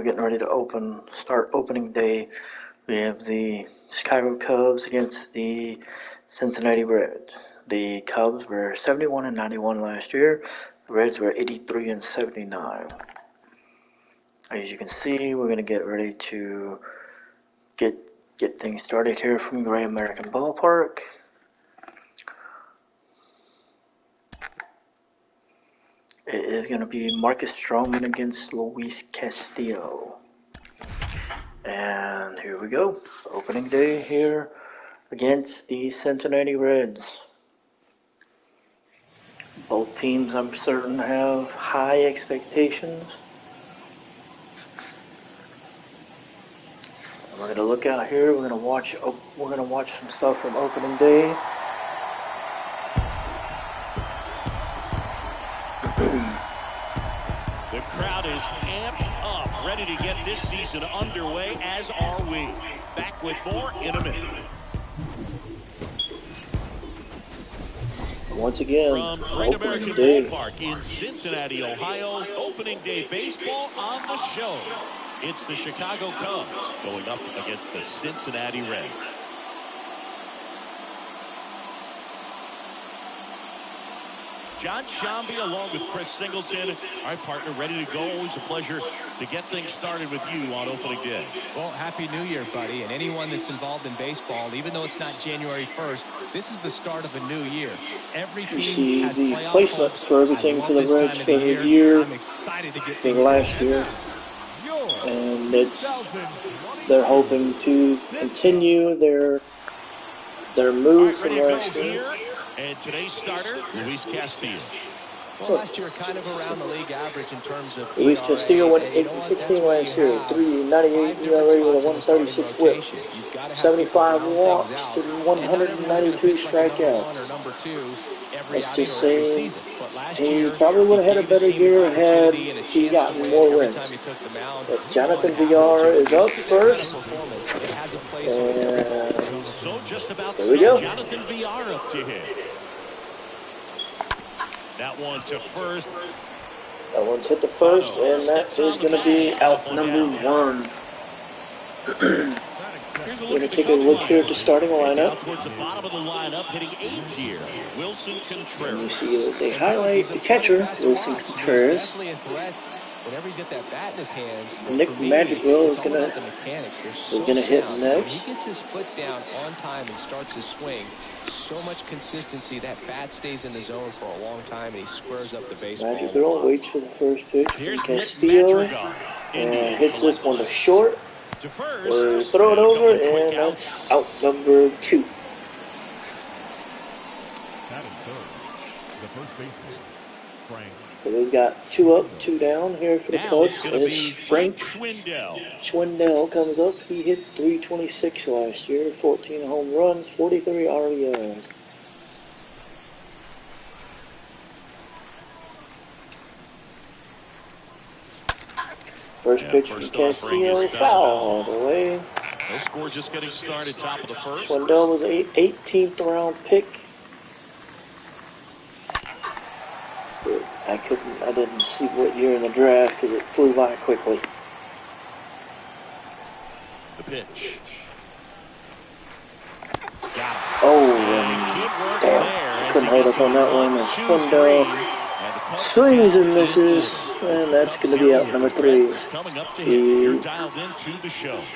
getting ready to start opening day. We have the Chicago Cubs against the Cincinnati Reds. The Cubs were 71-91 last year. The Reds were 83-79. As you can see, we're going to get ready to get things started here from Great American Ballpark. It is going to be Marcus Stroman against Luis Castillo. And here we go. Opening day here against the Cincinnati Reds. Both teams, I'm certain, have high expectations. And we're going to look out here. We're going to watch some stuff from opening day. The crowd is amped up, ready to get this season underway, as are we. Back with more in a minute. Once again, from Great American Ballpark in Cincinnati, Ohio, opening day baseball on the show. It's the Chicago Cubs going up against the Cincinnati Reds. John Shambi along with Chris Singleton, our partner, ready to go. Always a pleasure to get things started with you on opening day. Well, Happy New Year, buddy. And anyone that's involved in baseball, even though it's not January 1st, this is the start of a new year. Every team has the placement for everything for the Reds for the year. I'm excited to get for things last year. And they're hoping to continue their move from last year. And today's starter, Luis Castillo. Well, last year kind of around the league average in terms of Luis Castillo went 8-16 last year, 3.98 ERA with a 136 whip, 75 walks to 192 strikeouts. That's just saying he probably would have had a better year had he gotten more wins. But Jonathan Villar is up first. And so just about there we go. Jonathan Villar up to hit. That one to first. That one's hit the first, and that is going to be out number one. We're going to take a look here at the starting lineup. Towards the bottom of the lineup, hitting 8th here, Wilson Contreras. And you see that they highlight the catcher, Wilson Contreras. Whenever he's got that bat in his hands, Nick Madrigal is gonna hit next. He gets his foot down on time and starts his swing. So much consistency, that bat stays in the zone for a long time, and he squares up the baseball. Madrigal waits for the first pitch from Castillo and hits this one to short. Or throw it over, and that's out number 2. So we've got 2 up, 2 down here for the Cubs. It's Frank Schwindel comes up. He hit .326 last year, 14 home runs, 43 RBIs. First pitch from Castillo, foul all the way. No score, just getting started, top of the first. Schwindel was an 18th round pick. I didn't see what year in the draft because it flew by quickly. The pitch. Oh, damn. Couldn't hold up on that one. And Schwindel swings and misses, and that's going to be out number 3.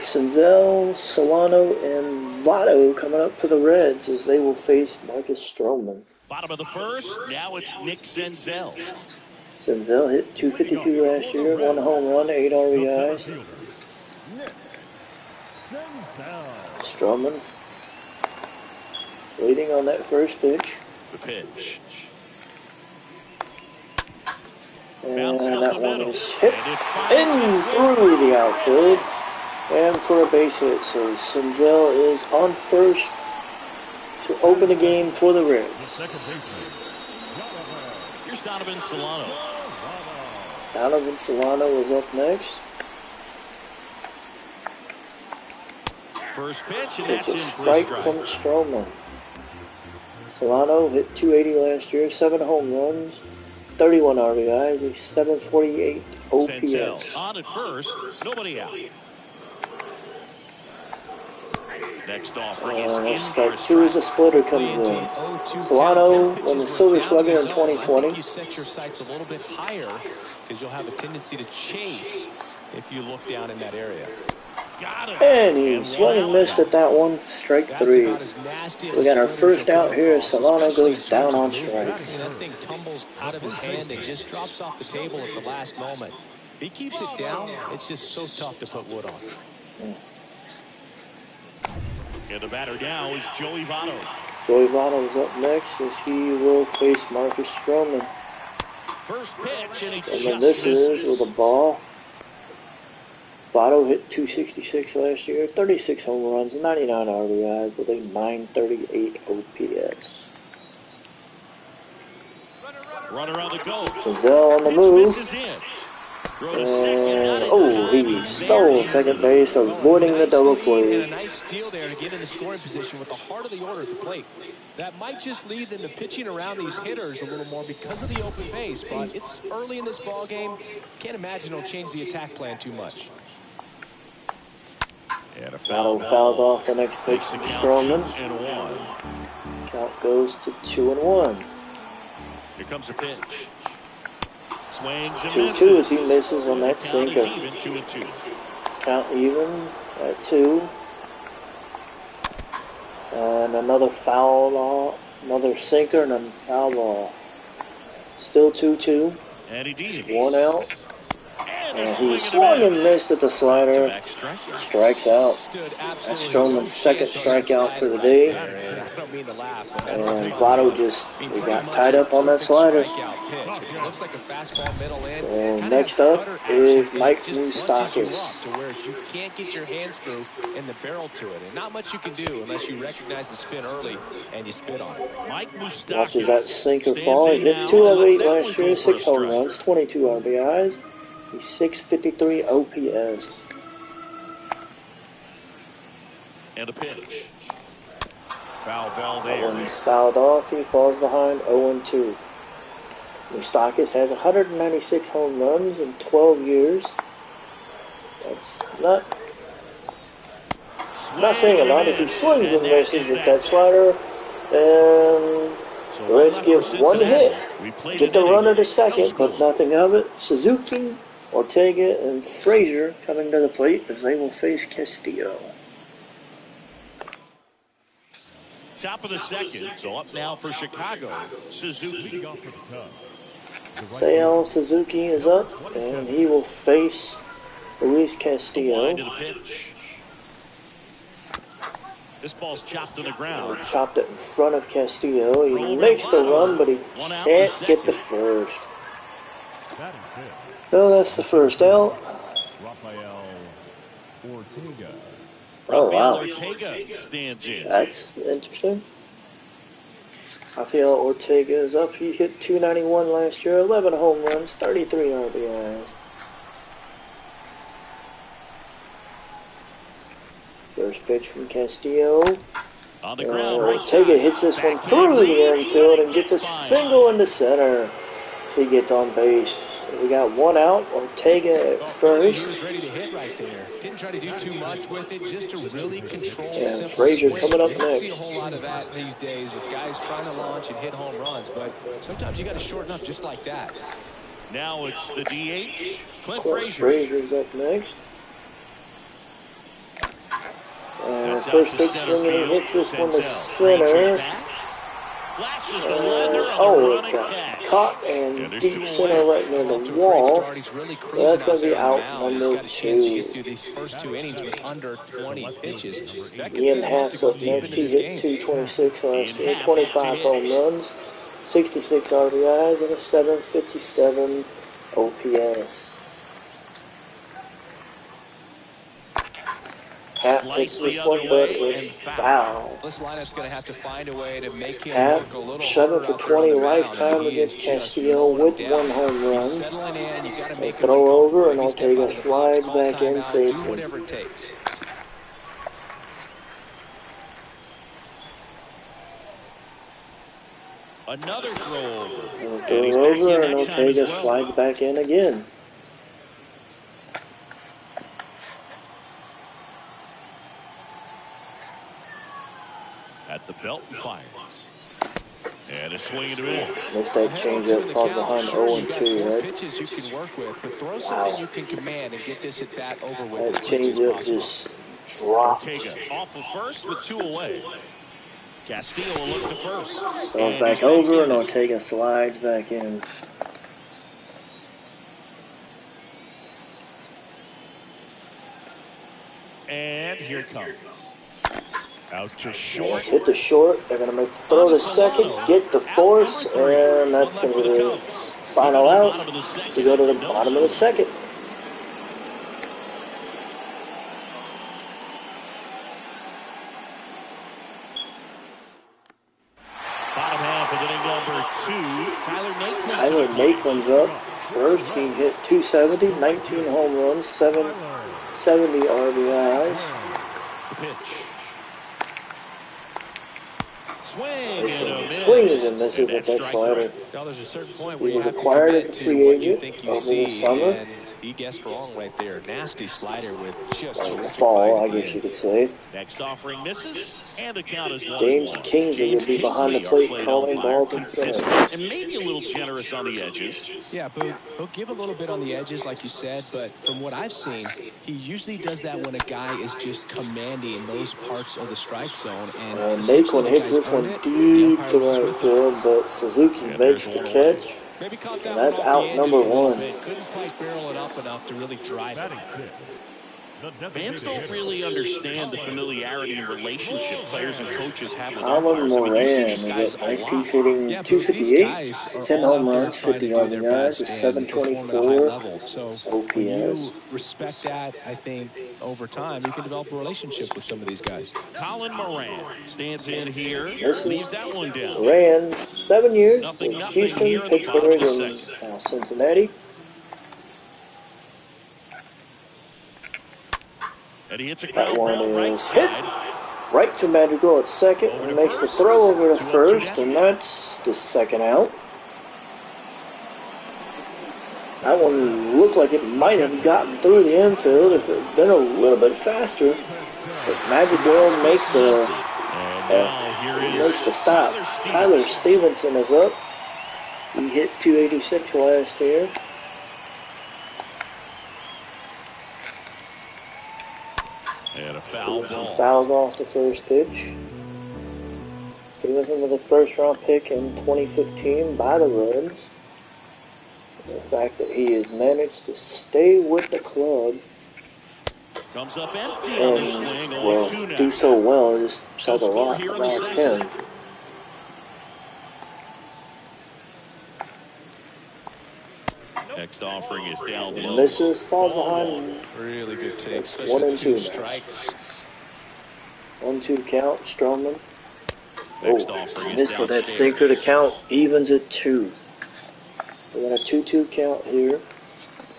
Senzel, Solano, and Votto coming up for the Reds as they will face Marcus Stroman. Bottom of the first, now it's Nick Senzel. Senzel hit .252 last year, 1 home run, 8 RBIs. Stroman waiting on that first pitch. The pitch. And that one is hit in through the outfield and for a base hit. So Senzel is on first to open the game for the Reds. Here's Donovan Solano. Donovan Solano is up next. First pitch, and Takes that's a in for strike a strike. from Stroman. Solano hit .280 last year, 7 home runs, 31 RBIs, a .748 Senzel on at first, nobody out. Next offering is in for a strike 2 as a splitter comes in. Solano won the Silver Slugger in 2020. I think you set your sights a little bit higher because you'll have a tendency to chase if you look down in that area. And he swung and missed at that one. Strike 3. We got our first out here as Solano goes down on strikes. That thing tumbles out of his hand and just drops off the table at the last moment. If he keeps it down, it's just so tough to put wood on. And the batter now is Joey Votto. Joey Votto is up next as he will face Marcus Stroman. First pitch, and then this is with a ball. Votto hit 266 last year, 36 home runs, 99 RBIs with a 938 OPS. Runner on the go. Senzel on the move. And, he stole second base, avoiding the double play. A nice steal there to get in the scoring position with the heart of the order at the plate. That might just lead them to pitching around these hitters a little more because of the open base, but it's early in this ball game. Can't imagine it'll change the attack plan too much. And a fouls off the next pitch from Stroman. Count goes to 2-1. Here comes a pitch. Swings and 2-2 as he misses on that sinker. Even 2-2. Count even at 2. And another foul off, another sinker and a foul ball. Still 2-2. And he did. 1 out. And he swung and missed at the slider. Strikes out. That's Stroman's second strikeout for the day. And Votto just got tied up on that slider. And next up is Mike Moustakas. You can't get your hands through in the barrel to it. And not much you can do unless you recognize the spin early and you spit on it. Mike Moustakas watches that sinker fall. He hit 2 of 8 last year, 6 home runs, 22 RBIs. He's 653 OPS. And a pitch. Foul ball That there. one's fouled off. He falls behind 0-2. Moustakas has 196 home runs in 12 years. That's not saying a lot as he swings and misses at that slider. And the Reds give 1 hit. Get the runner to second, but nothing of it. Suzuki, Ortega, and Frazier coming to the plate as they will face Castillo. Top of the second, so up now for Chicago, Suzuki. Seiya Suzuki is up, and he will face Luis Castillo. To the pitch. This ball's chopped to the ground. Chopped it in front of Castillo. He makes the run, but he can't get the first. Well, that's the first out. Oh, wow. Ortega stands in. That's interesting. Rafael Ortega is up. He hit 291 last year, 11 home runs, 33 RBIs. First pitch from Castillo. On the ground, Ortega hits this one through the infield and gets a single into center. He gets on base. We got 1 out. Ortega at first. He was ready to hit right there. Didn't try to do too much with it, just to really control. And Frazier coming up next. You don't see a whole lot of that these days with guys trying to launch and hit home runs, but sometimes you got to shorten up just like that. Now it's the DH, Clint Frazier. Frazier's up next. And first pitch swing, and he hits this one to center. It got caught and deep center right near the wall. So that's going to be out number 2. These first 2 innings with under 20 pitches. Ian Happ's up next. He hit 226 last year, 25 home runs, 66 RBIs, and a 757 OPS. Happ hits this one, but it's foul. This lineup's going to have to find a way to make him Happ, work a little 7 for 20 lifetime against Castillo with 1 home run. They throw over, and Ortega slides back in safely. Whatever it takes. Another throw over. And Ortega slides back in again. At the belt and fires. And a swing and a miss. Missed that changeup, falls behind 0-2, right? Pitches you can work with, but throw something you can command and get this at bat over with That as quickly as changeup possible. just dropped. Ortega off of first with 2 away. Castillo will look to first. Throws back over, and Ortega slides back in. And here it comes. Out to short. Hit the short. They're going to make the throw to second, get the force, and that's going to be the final out. We go to the bottom of the second. Bottom half of inning number 2. Tyler Naquin's up. First, he hit 270, 19 home runs, 770 RBIs. The pitch. Swings and misses with that slider. Well, there's a certain point He where you was have to acquired commit as a to free what you agent think you over the see, summer. and he guessed wrong right there. Nasty slider with just terrific Fall, bite I at the guess end. you could say. Next offering misses, and the count is 1-1. James Kingsley will be behind the plate calling balls and consistent strikes. and maybe a little generous on the edges. Yeah, but he'll give a little bit on the edges, like you said, but from what I've seen, he usually does that when a guy is just commanding those parts of the strike zone. And Naquin hits this one deep to right field, but Suzuki makes the catch. And that's out number 1. Couldn't quite barrel it up enough to really drive it. Fans don't really understand the familiarity and relationship players and coaches have with their Colin players. Moran is up next. He's hitting 258, 10 home runs, 50 RBIs, a 724 OPS. When you respect that, I think over time you can develop a relationship with some of these guys. Colin Moran stands in here, leaves that one down. Moran, 7 years Nothing with here Houston, in the bottom Pittsburgh, of the and second. now Cincinnati. And he hits a That ground one ball right is hit side. right to Madrigal at second, and makes the throw over to first, and that's the second out. That one looked like it might have gotten through the infield if it had been a little bit faster. But Madrigal makes the stop. Tyler Stevenson is up. He hit 286 last year. And a foul ball. Fouls off the first pitch. Stevenson was a first-round pick in 2015 by the Reds. The fact that he has managed to stay with the club Comes up empty on the swing. and do so well just says a lot about him. Next offering is down low. Misses, falls behind. Really good take. 1-2 strikes. 1-2 count, Stroman. Next offering is Missed with that downstairs. stinker. The count evens at 2. We got a 2-2 count here.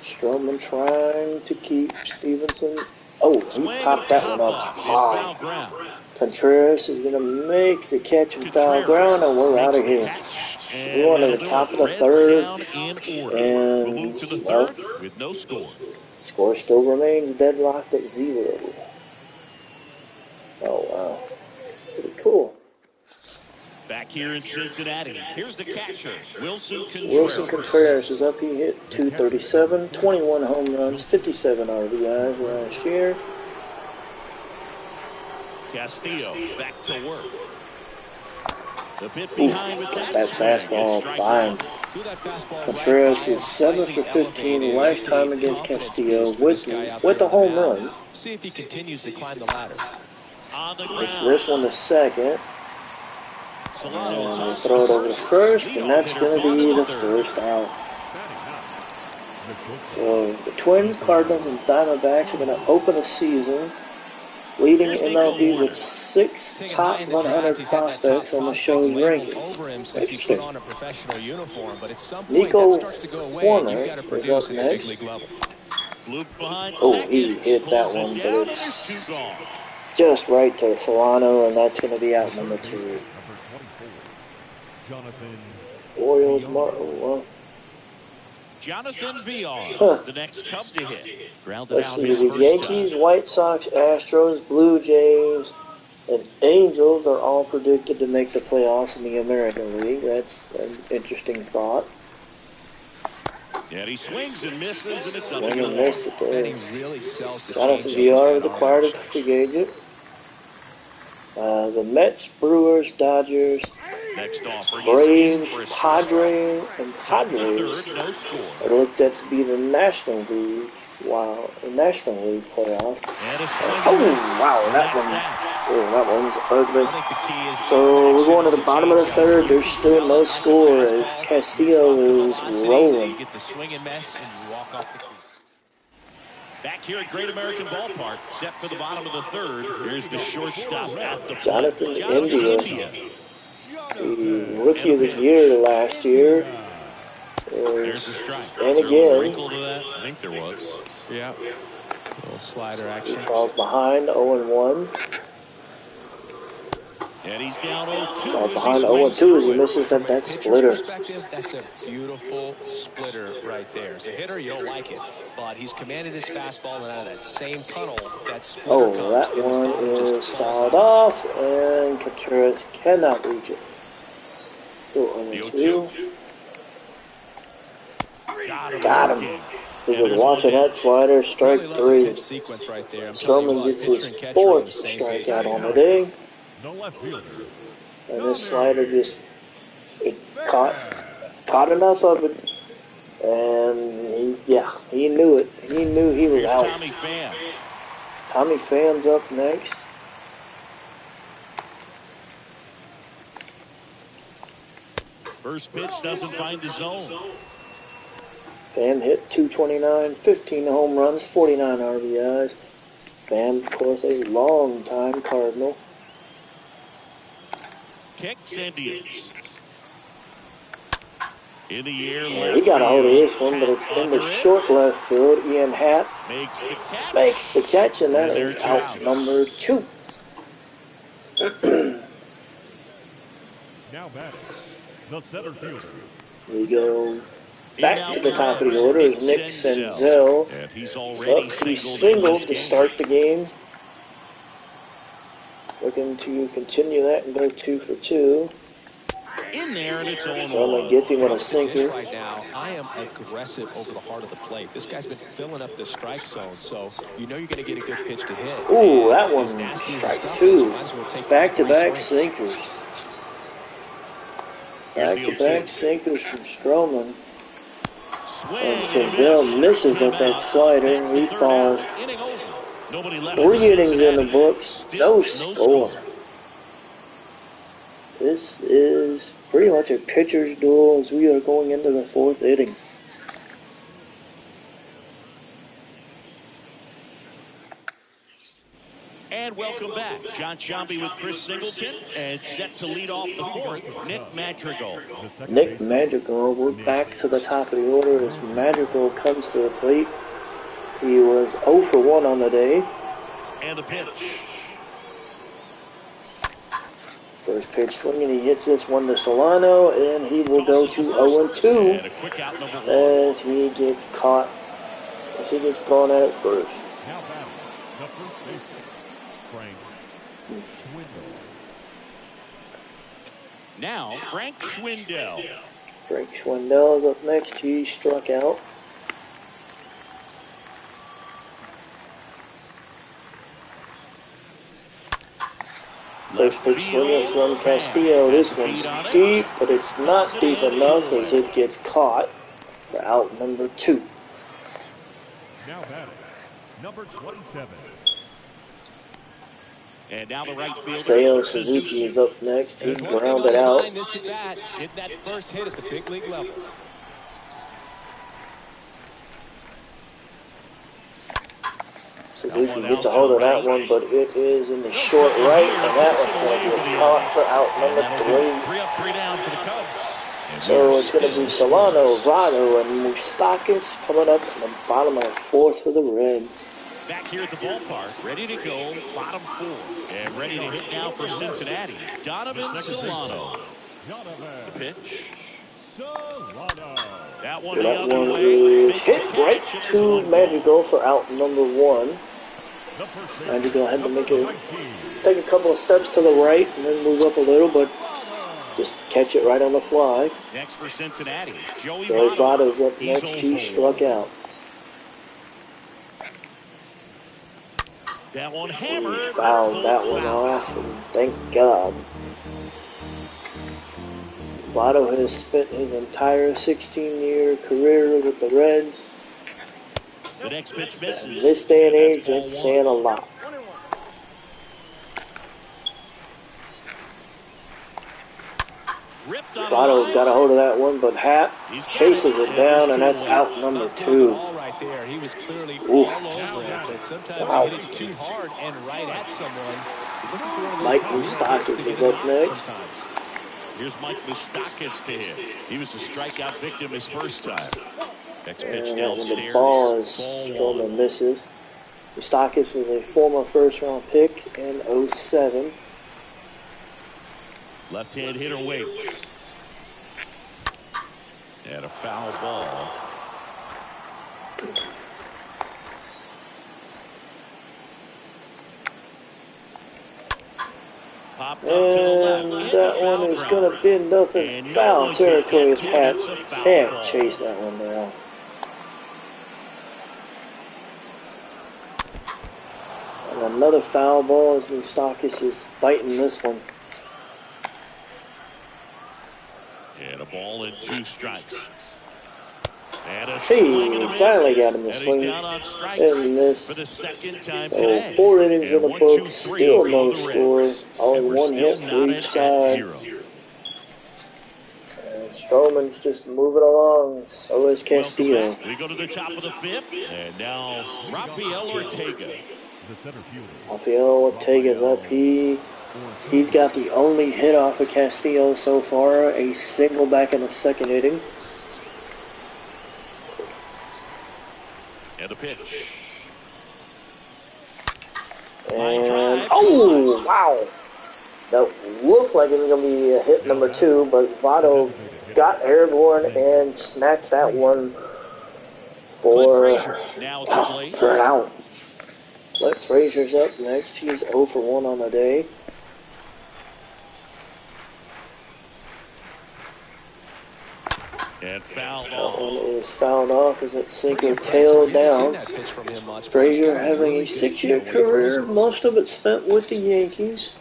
Stroman trying to keep Stevenson. Oh, he popped that one up high. Contreras is going to make the catch in foul ground, and we're out of here. We're on to the top of the third, and to the third with no score. Score still remains deadlocked at 0. Oh, wow. Pretty cool. Back here in Cincinnati, here's the catcher, Wilson Contreras. Wilson Contreras is up. He hit 237, 21 home runs, 57 RBIs last year. Castillo back to work. The pit behind with that fastball by him. Contreras is 7 for 15 lifetime against Castillo with a home run. See if he continues to climb the ladder. On the It's ground. this one to second. And they throw it over to first, and that's going to be the first out. So the Twins, Cardinals, and Diamondbacks are going to open the season leading MLB with 6 top 100 prospects on the show's rankings. Interesting. Nico Warner is up next. Oh, he hit that one, but it's just right to Solano, and that's going to be out number 2. Orioles, well, Jonathan VR, the next Cub to hit. Grounded let's out see, his the first Yankees, time. White Sox, Astros, Blue Jays, And Angels are all predicted to make the playoffs in the American League. That's an interesting thought. And he swings and misses, and it's Swing nothing and more. missed it there. And he really sells the Jonathan changeup VR with that acquired arm at the free agent. The Mets, Brewers, Next offer, Braves, he's in for a strike. Padres, and Top of the Padres third, no score. are looked at to be the National League. Wow, the National League playoff. And a swing. Oh, wow, that one's ugly. I think the key is So we're going to the bottom of the third. There's still no score as Castillo is rolling. You get the swing and miss, and you walk off the field. Back here at Great American Ballpark, set for the bottom of the third. Here's the shortstop at the plate. Jonathan India, the And Rookie of the Year last year. There's a strike. And Is there a again, wrinkle to that? I think there was. Yeah. A little slider he action. falls behind 0-1. And he's down 0-2. Falls behind 0-2 as he misses that splitter. Perspective, that's a beautiful splitter right there. As a hitter, you don't like it, but he's commanded his fastball, and out of that same tunnel, that splitter comes. That one is fouled off, and Contreras cannot reach it. Still 0-2. Got him. He was watching that slider, strike three. Right Stroman gets his fourth strikeout on the day. And this slider just caught enough of it. And he knew it. He knew he was out. Tommy Pham's up next. First pitch doesn't find the zone. Pham hit .229, 15 home runs, 49 RBIs. Pham, of course, a long-time Cardinal. Kicks and deals. In the air, Yeah, he got a hold of this one, but it's in the short left field. Ian Happ makes the catch, and that is out number 2. Now batting, the center fielder. We go back to the top of the order is Nick Senzel. He singled to start the game. Looking to continue that and go 2 for 2. In there, and it's on. Roman gets him with a sinker. Right now, I am aggressive over the heart of the plate. This guy's been filling up the strike zone, so you know you're going to get a good pitch to hit. Ooh, that one's strike 2. Back-to-back sinkers. Back-to-back sinkers from Stroman. And Senzel misses with that slider. He falls 3 innings in the books. No score. This is pretty much a pitcher's duel as we are going into the 4th inning. And welcome back. John Sciambi with Chris Singleton, and set to lead off the 4th, Nick Madrigal. Nick Madrigal, we're back to the top of the order as Madrigal comes to the plate. He was 0 for 1 on the day. And the pitch. First pitch swinging, he hits this one to Solano, and he will go to 0-2 as he gets caught, as he gets thrown at it first. Now batting, the first baseman, Frank Schwindel. Now, Frank Schwindel. Frank Schwindel is up next. He struck out. First pitch swinging from Castillo. This one's deep, but it's not deep enough as it gets caught for out number 2. Now batting, number 27. And now the right fielder. Seiya Suzuki is up next. He grounded out. Get that first hit at the big league level. Suzuki gets a hold of that one, but it is in the short right, and that one's going to get caught for out number 3. 3 up, 3 down for the Cubs. So it's going to be Solano, Votto, and Moustakas coming up in the bottom of the 4th for the Reds. Back here at the ballpark, ready to go, bottom 4. And ready to hit now for Cincinnati, Donovan Solano. The pitch. That one the other way. Is hit right to Madrigal for out number 1. The first I had to baseman, go ahead and number 19. take a couple of steps to the right and then move up a little, but just catch it right on the fly. Next for Cincinnati, Joey Votto's Votto. up next. He struck out. That one He hammered. fouled that one off, and thank God. Votto has spent his entire 16-year career with the Reds. The next pitch In misses. this day and age, That's that's saying a lot. Votto got a hold of that one, but Happ chases it down, and that's out number 2. Right there. He was clearly Ooh. all over it, but sometimes Wow. you hit it too hard and right at someone. Mike Moustakas is up next. Sometimes. Here's Mike Moustakas to hit. He was a strikeout victim his first time. Next pitch And downstairs. the ball is Stroman misses. Moustakas was a former first-round pick in 07. Left-hand hitter waits. And a foul ball. Popped up to the left. And that one is going to bend up in foul territory as Happ can't chase that one down. And another foul ball as Moustakas is fighting this one. And a ball and 2 strikes. And a He finally got him to swing in this. For the second time So today. 4 innings in the 1, 2, books, 3 still go no the score. Reds. Only And we're 1 hit still for knotted each at side. 0. And Stroman's just moving along. So is Castillo. We go to the top of the 5th. And now Rafael Ortega. The center fielder. Rafael Ortega's up. He's got the only hit off of Castillo so far. A single back in the 2nd inning. And the pitch. And, oh, wow. That looked like it was going to be a hit number 2, but Votto got airborne and snatched that one for an out. Clint Frazier's up next. He's 0 for 1 on the day. And fouled That off. one is fouled off as it sinker tail down. Frazier having a 6-year career, most of it spent with the Yankees.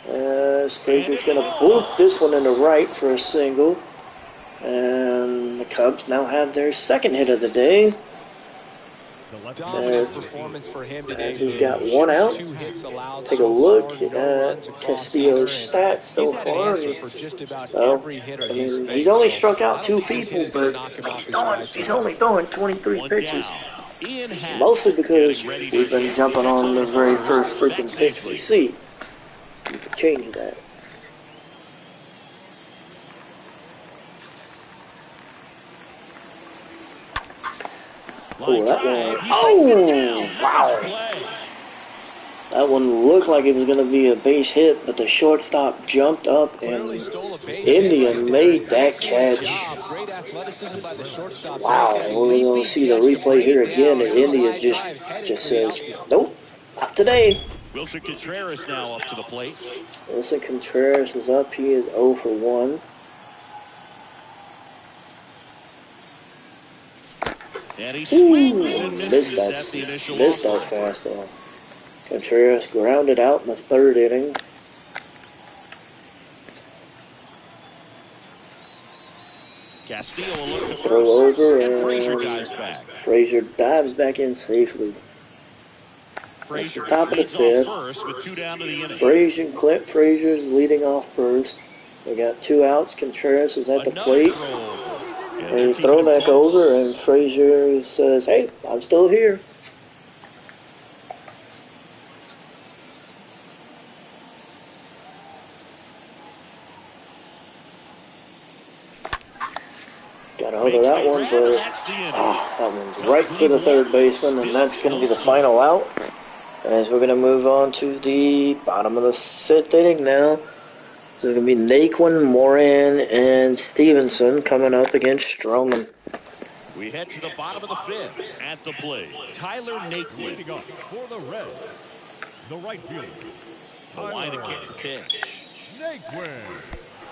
As Frazier's going to boot this one into right for a single. And the Cubs now have their 2nd hit of the day. Dominant performance for him today. As we've got 1 out. Take a look at Castillo's stats so far. He's only struck out 2 people, but he's only throwing 23 pitches. Mostly because we've been jumping on the very first freaking pitch we see. You can change that. Oh, that one. Oh, wow. That one looked like it was going to be a base hit, but the shortstop jumped up and India made that catch. Wow, we're going to see the replay here again, and India just says, nope, not today. Wilson Contreras now up to the plate. Wilson Contreras is up. He is 0 for 1. And he swings and misses at the initial missed that fastball. Contreras grounded out in the 3rd inning. Castillo will look to Throw first, over, and Frazier dives back. Frazier dives back in safely. Frazier top of the leads 5th. off first with 2 down to the inning. Clint Frazier's leading off first. We got 2 outs. Contreras is at the plate. And throw back over, and Frazier says, hey, I'm still here. Got a hold of that one, but that one's right to the 3rd baseman, and that's going to be the final out. As we're going to move on to the bottom of the 5th inning now. So it's going to be Naquin, Moran, and Stevenson coming up against Stroman. We head to the bottom of the fifth. At the plate, Tyler Naquin. Leading up for the Reds, the right fielder, The line to Tyler kick the pitch. Naquin.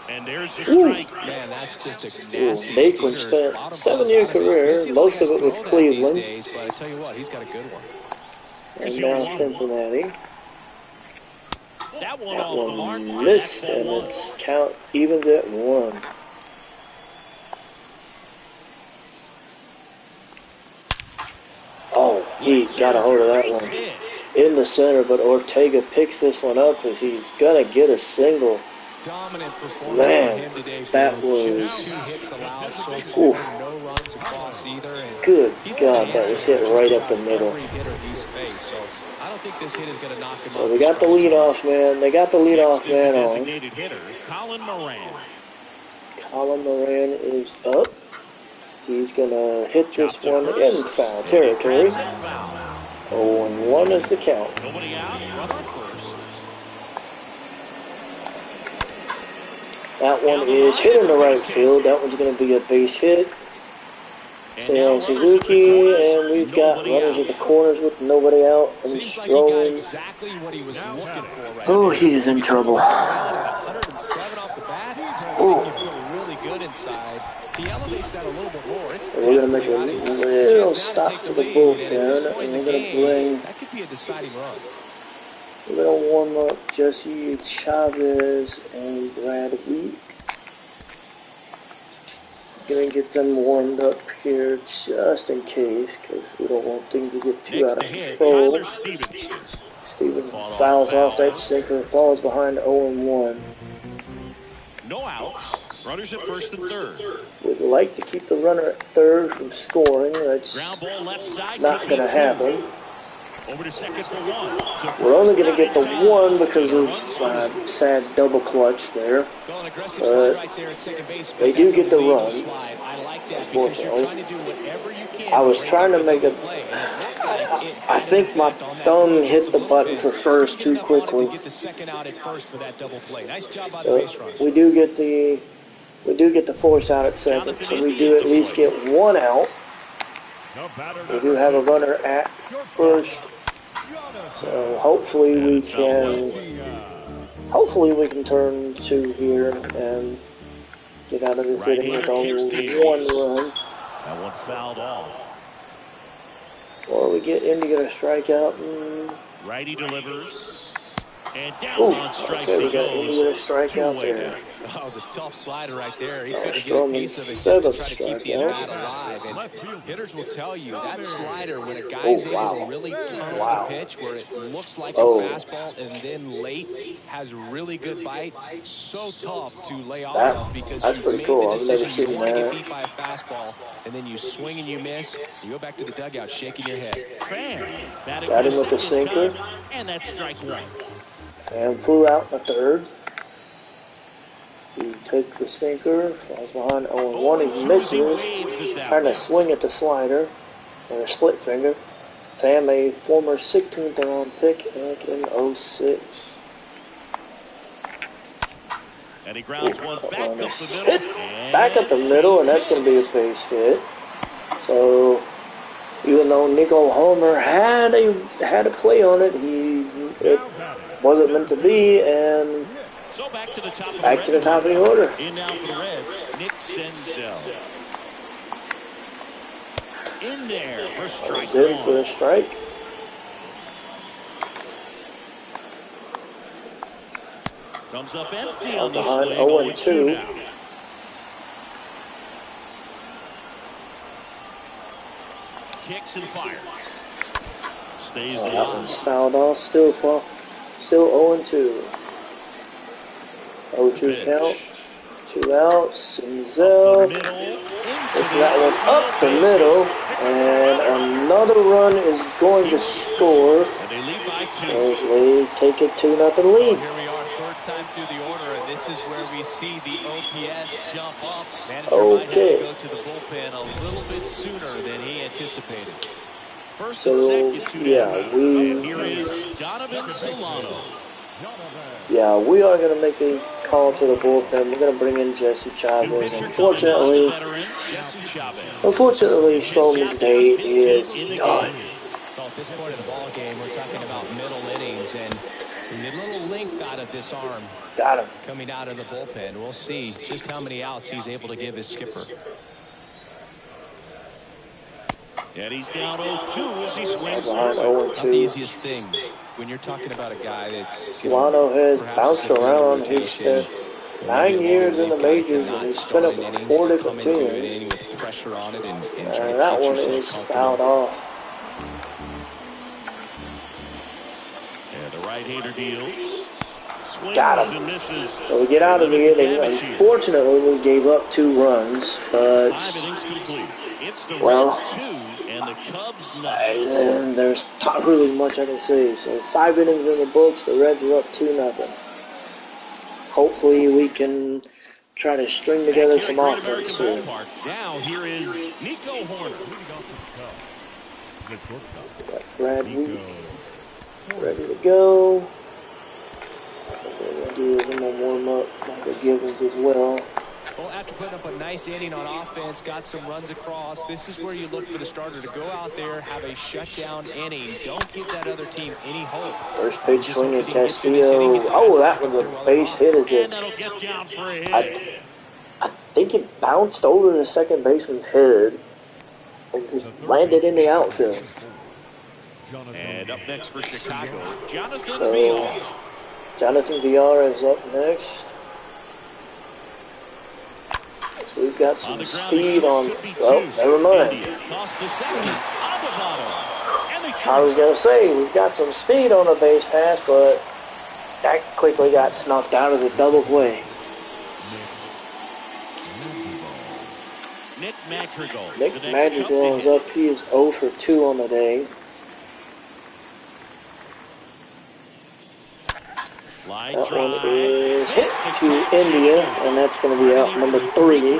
And there's the strike. Man, that's just a nasty Naquin steamer. spent 7-year career, most of it with Cleveland. Days, but I tell you what, he's got a good one. And now Cincinnati. That one off the mark. Missed, and its count evens at 1. Oh, he got a hold of that one in the center, but Ortega picks this one up as he's gonna get a single. Dominant performance Man, from him today. that was 2 hits allowed so far, no runs across either. And good God, that was hit right up the middle. Every hitter he's faced, so I don't think this hit is going to knock him So off. we got the leadoff man. They got the leadoff man on. Designated hitter, Colin Moran. Colin Moran is up. He's gonna hit this one in foul territory. 0-1 is the count. Nobody out, runner first. That one is hit in the right field. That one's going to be a base hit. Seiya Suzuki, and we've got runners at the corners with nobody out. And Seems like he got Strolling. exactly what he was looking for right Oh, there. he's in trouble. 107 off the bat. It's going to make you feel really good inside. He elevates that a little bit more. It's We're going to make a little stop to the bullpen, and we're going to bring. That could be a deciding run. We're going to warm up Jesse Chavez and Brad Wheat. Going to get them warmed up here just in case, because we don't want things to get too out of control. Tyler Stevenson. Stevenson fouls off that sinker, falls behind 0-1. No outs. Runners at first and third. Would like to keep the runner at third from scoring. That's Ground ball left side. not going to happen. Over to second for 1. We're only going to get the 1 because of sad double clutch there. They do get the run. Unfortunately, I was trying to make a. I think my thumb hit the button for first too quickly. We do get the force out at second, so we do at least get 1 out. We do have a runner at first, so hopefully we can turn 2 here and get out of this inning with only 1 run. That one fouled off. Or we get in to get a strikeout. Righty delivers. And down on strikes okay, we he got in to get a goes. strikeout there. That was a tough slider right there. He couldn't get a Stroman's piece of it just to try to keep the at-bat alive. And hitters will tell you that slider, when a guy's able to really tunnel the pitch where it looks like a fastball and then late has really good bite, so tough to lay off of because you made the decision you want to get beat by a fastball and then you swing and you miss. You go back to the dugout shaking your head. Got him with the sinker. And that's strike 1. And flew out in the third. He took the sinker, falls behind 0-1. He misses, trying to swing at the slider and a split finger. Pham, a former 16th round pick back in 06. And he grounds one back up the middle. Hit back up the middle, and that's going to be a base hit. So even though Nico Homer had a play on it, it wasn't meant to be, and so back to the top of the order. In now for the Reds, Nick Senzel. In there for strike 1. In for a strike. Comes up empty on the behind swing. 0-2. Kicks and fires. Stays That low. one's fouled off. Still 0-2. 0-2 count. 2 outs. Senzel. Puts that one up the middle. And another run is going to score. And they lead by 2. As they take a 2-0 lead. Here we are, third time through the order, and this is where we see the OPS jump up. Manager might have to go to the bullpen a little bit sooner than he anticipated. First and second, 2 yeah, down. we And here is Donovan Solano. Yeah, we are going to make a call to the bullpen. We're going to bring in Jesse Chavez. Unfortunately, Stroman's day is done. Well, at this point of the ball game, we're talking about middle innings, and a little length out of this arm. Got him. Coming out of the bullpen. We'll see just how many outs he's able to give his skipper. And he's down 0-2 as he swings behind through. 0-2. Not the easiest thing when you're talking about a guy that's Solano has bounced around. He's spent 9 years in the majors, and he's spent it with 4 different teams. Pressure on it and that one is fouled off. And the right-hander deals. Got him. So we get out of the inning. Unfortunately, we gave up 2 runs, but 5 innings complete. It's the well, Reds 2 and the Cubs nothing. And there's not really much I can say. So 5 innings in the books. The Reds are up 2-0. Hopefully, we can try to string together some offense here. Now here is Nico Horner. Got Brad Wheat ready to go. We're going to do him a warm-up. Michael Givens as well. Well, after putting up a nice inning on offense, got some runs across, this is where you look for the starter to go out there, have a shutdown inning. Don't give that other team any hope. First pitch swing is Castillo. Oh, that was a base hit. And that'll get down for a hit. I think it bounced over the second baseman's head and just landed in the outfield. And up next for Chicago, Jonathan Villar. Jonathan Villar is up next. So we've got some speed on. Well, never mind. I was going to say, we've got some speed on the base pass, but that quickly got snuffed out of the double play. Nick Madrigal. Nick Madrigal is up. He is 0 for 2 on the day. That one is hit to India, and that's going to be out number 3.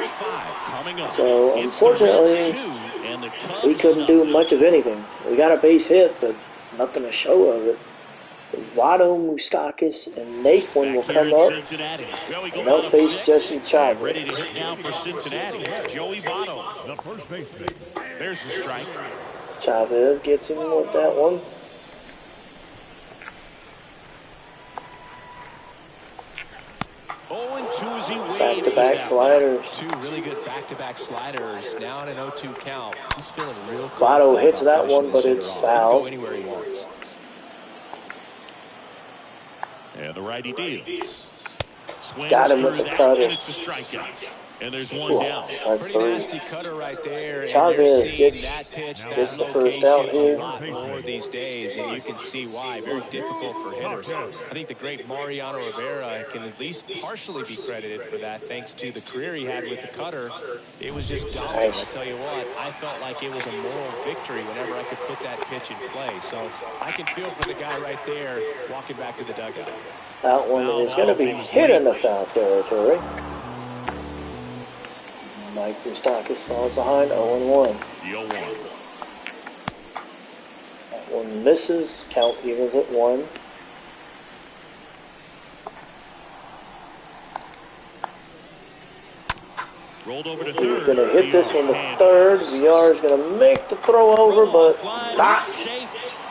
So, unfortunately, we couldn't do much of anything. We got a base hit, but nothing to show of it. So Vado, Moustakis, and Naquin will come up, and they'll face Jesse Chavez. Ready to hit now for Cincinnati. Joey Votto. The first baseman. There's the strike. Chavez gets him with that one. Back-to-back sliders. 2 really good back-to-back sliders. Now in an 0-2 count. He's feeling real. Votto hits that one, but it's foul. Go anywhere he wants. And the righty deals. Got him with the cutter. And it's a strikeout. And there's one down. Pretty nasty cutter right there. Chavez gets the first out here. A lot more these days, and you can see why. Very difficult for hitters. I think the great Mariano Rivera can at least partially be credited for that, thanks to the career he had with the cutter. It was just dominant. I tell you what, I felt like it was a moral victory whenever I could put that pitch in play. So I can feel for the guy right there walking back to the dugout. That one is going to be hit in the foul territory. Mike Moustakis falls behind 0-1. That one misses. Count evens at 1. Rolled over to He's third. going to hit this one to third. VR is going to make the throw over, but not.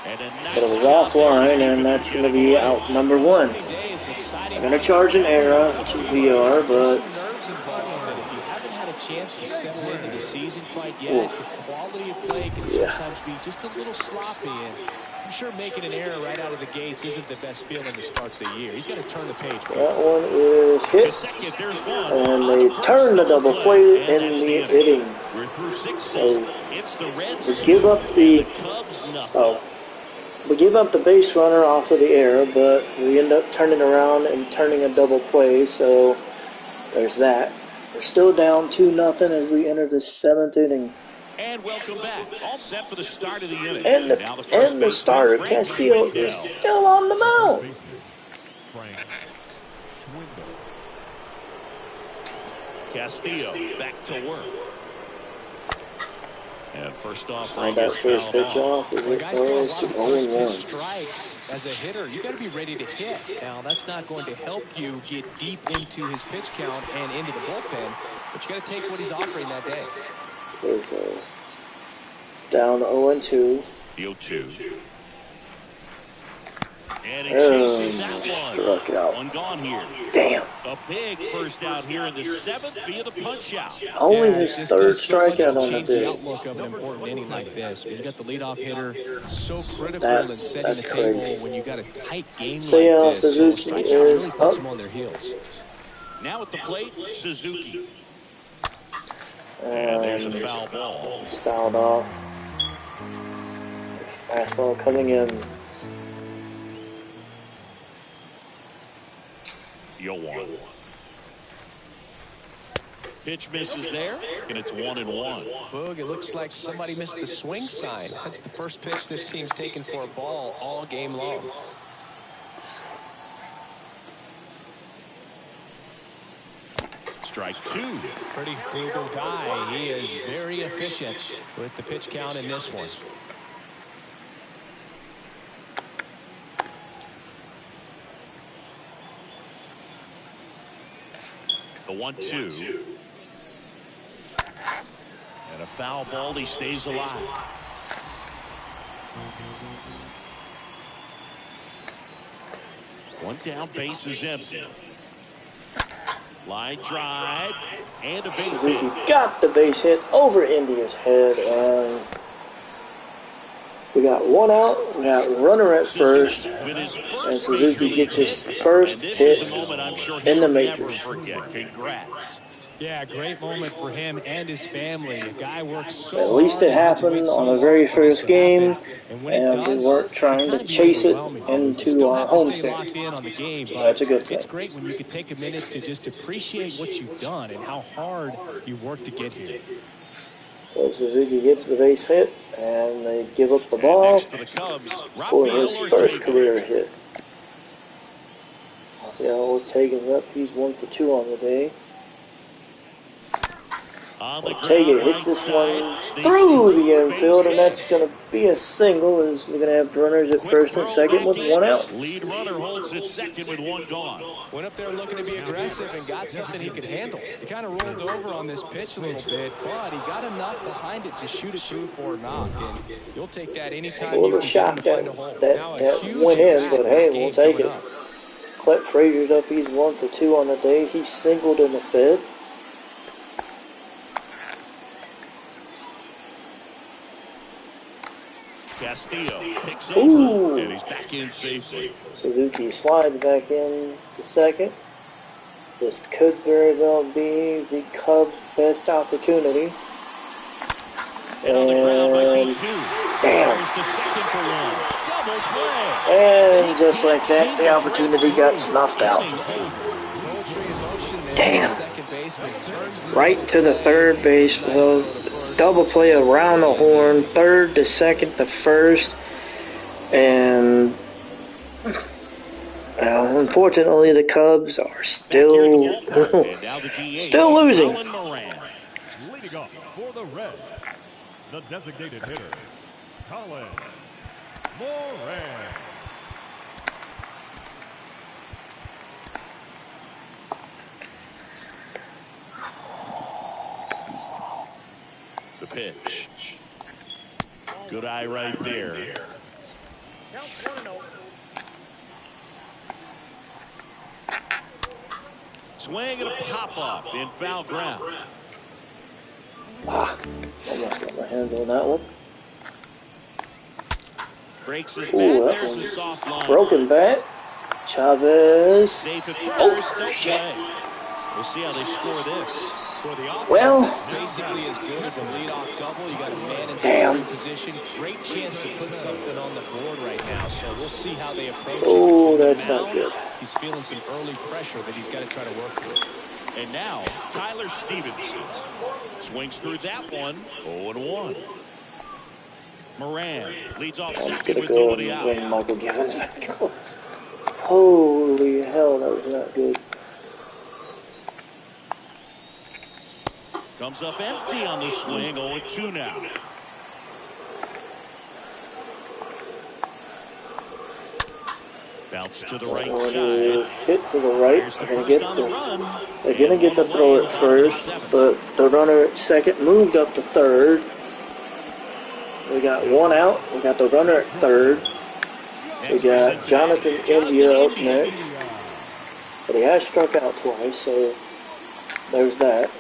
But it was offline, and that's going to be out number 1. They're going to charge an error to VR, but chance to settle into the season quite yet. The quality of play can sometimes be just a little sloppy, and I'm sure making an error right out of the gates isn't the best feeling to start the year. He's got to turn the page. That one is hit, and they turn the double play in the inning. We're through 6. So it's the Reds. we give up the we give up the base runner off of the error, but we end up turning around and turning a double play. So there's that. We're still down 2-0 as we enter the 7th inning. And welcome back. All set for the start of the inning. And the starter, Castillo, is still on the mound. Castillo back to work. And first off, Right, that first pitch off is When a guy's throwing a it lot of first pitch strikes as a hitter, you got to be ready to hit. Now, that's not going to help you get deep into his pitch count and into the bullpen, but you got to take what he's offering that day. There's down 0-2. The 0-2. And he chases that one. Struck out. One gone here. Damn. A big first out here in the 7th via the punch out. Only his third strikeout on the change day. the outlook of an important inning like this. When you got the leadoff hitter, so critical in That's setting the crazy. table when you got a tight game Seiya like this. So a Suzuki strikeout is really puts up. them on their heels. Now at the plate, Suzuki. And there's a foul ball. It's fouled off. Fastball coming in. 0-1. Pitch misses there, and it's 1-1. Boog, it looks like somebody missed the swing sign. That's the first pitch this team's taken for a ball all game long. Strike 2. Pretty frugal guy. He is very efficient with the pitch count in this one. The 1-2. And a foul ball. He stays alive. One down, base is empty. Line drive and a base hit. Suzuki got the base hit over India's head, and we got one out. We got runner at first, and Suzuki gets his first hit in the majors. Congrats. Yeah, great moment for him and his family. A guy works so At least it happened on the very first game, and we weren't trying to chase it into our homestand. So that's a good thing. It's great when you can take a minute to just appreciate what you've done and how hard you've worked to get here. So Suzuki gets the base hit, and they give up the ball for his first career hit. Rafael Ortega's up. He's 1 for 2 on the day. Ortega hits this one through the infield, and that's going to be a single, as we're going to have runners at first and second with one out. Lead runner holds at second with one gone. Went up there looking to be aggressive and got something he could handle. He kind of rolled over on this pitch a little bit, but he got enough behind it to shoot it through for a knock, and you'll take that anytime A little shot that went in, but hey, we'll take it. Clint Frazier's up. He's 1 for 2 on the day. He singled in the 5th. Castillo picks over, and he's back in safely. Suzuki slides back in to second. This could very well be the Cubs' best opportunity. And on the ground, right to damn. The second for one. Double play. And just like that, the opportunity got snuffed out. Damn. Right to the third base. So double play around the horn, third to second to first, and unfortunately the Cubs are still losing. Leading off for the Reds, the designated hitter, Colin Moran. The pitch. Good eye right there. Swing and a pop-up in foul ground. Almost got my hands on that one. Breaks his bat. There's a soft line. Broken bat. Chavez. Safe at first. No play. We'll see how they score this. For the offense, Well, that's basically as good as a leadoff double. You got a man in scoring position. Great chance to put something on the board right now. So we'll see how they approach it. Oh, that's not good. He's feeling some early pressure that he's got to try to work through. And now, Tyler Stevenson swings through that one. 0-1. Moran leads off second with nobody out. Bring Michael Givens back. Holy hell, that was not good. Comes up empty on the swing. 0-2 now. Bounce to the That right one side. is hit to the right. Here's the They're first gonna on the run. get the throw at first, but the runner at second moved up to third. We got one out. We got the runner at third. We got Jonathan India up next. But he has struck out twice, so there's that.